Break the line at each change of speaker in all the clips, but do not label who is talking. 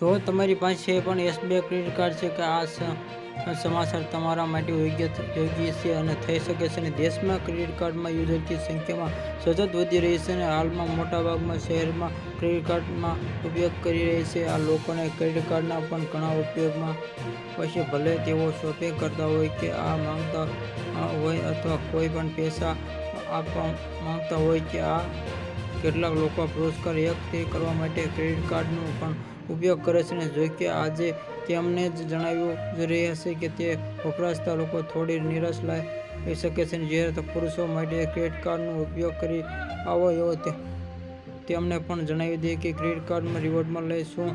જો તમારી પાસે પણ એસબીઆઈ ક્રેડિટ કાર્ડ છે કે આ સમાચાર તમારા માટે યોગ્ય છે અને થઈ શકે છે અને દેશમાં ક્રેડિટ કાર્ડમાં યુઝરની સંખ્યામાં સતત વધી રહી છે અને હાલમાં મોટાભાગના શહેરમાં ક્રેડિટ કાર્ડમાં ઉપયોગ કરી રહી છે. આ લોકોને ક્રેડિટ કાર્ડના પણ ઘણા ઉપયોગમાં પછી ભલે તેઓ શોપિંગ કરતા હોય કે આ માંગતા હોય અથવા કોઈ પણ પૈસા આપવા માંગતા હોય કે આ કેટલાક લોકો પુરસ્કાર એકત્રિત કરવા માટે ક્રેડિટ કાર્ડનો પણ ઉપયોગ કરે છે. જો કે આજે તેમને જ જણાવી રહ્યા છે કે તે વપરાશતા લોકો થોડી નિરાશ લાવી શકે છે. જ્યારે પુરુષો માટે ક્રેડિટ કાર્ડનો ઉપયોગ કરી આવો એવો તેમને પણ જણાવી દઈએ કે ક્રેડિટ કાર્ડમાં રિવોર્ડમાં લઈ શું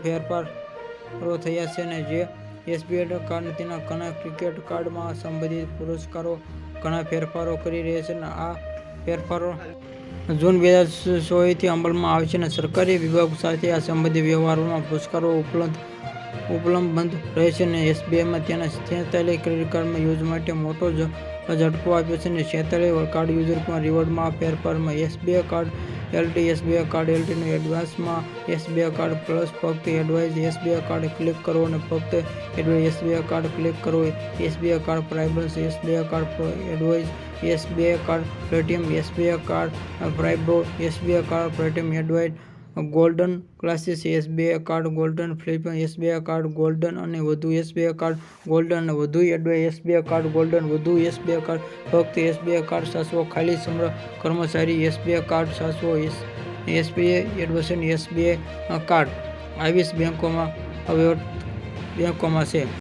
ફેરફારો થયા છે અને જે એસબીઆઈ કાર્ડ તેના ઘણા ક્રેડિટ કાર્ડમાં સંબંધિત પુરસ્કારો ઘણા ફેરફારો કરી રહ્યા છે અને આ ફેરફારો જૂન 2024થી અમલમાં આવશે અને સરકારી વિભાગો સાથે આ સંબંધિત વ્યવહારોમાં પુરસ્કારો ઉપલબ્ધ રહેશે અને એસબીઆઈમાં તેના 46 ક્રેડિટ કાર્ડ યુઝ માટે મોટો ઝટકો આપ્યો છે અને 46 કાર્ડ યુઝરમાં રિવોર્ડમાં ફેરફારમાં SBI card LT, SBI card એલટીનું એડવાન્સમાં એસબીઆઈ કાર્ડ પ્લસ, ફક્ત એડવાઇઝ એસબીઆઈ કાર્ડ ક્લિક કરો અને ફક્ત એડવાઇઝ એસબીઆઈ કાર્ડ ક્લિક કરો, SBI card primary, SBI card advise, SBI card platinum, SBI card primo, SBI card platinum advise, golden classic, SBI card golden flip, SBI card golden અને વધુ, SBI card golden અને વધુ advise, SBI card golden વધુ, SBI card ફક્ત, SBI card સાચવો ખાલી કર્મચારી, SBI card સાચવો, એસબીઆઈ એડવાન્સ, એસબીઆઈ કાર્ડ 22 બેંકોમાં છે.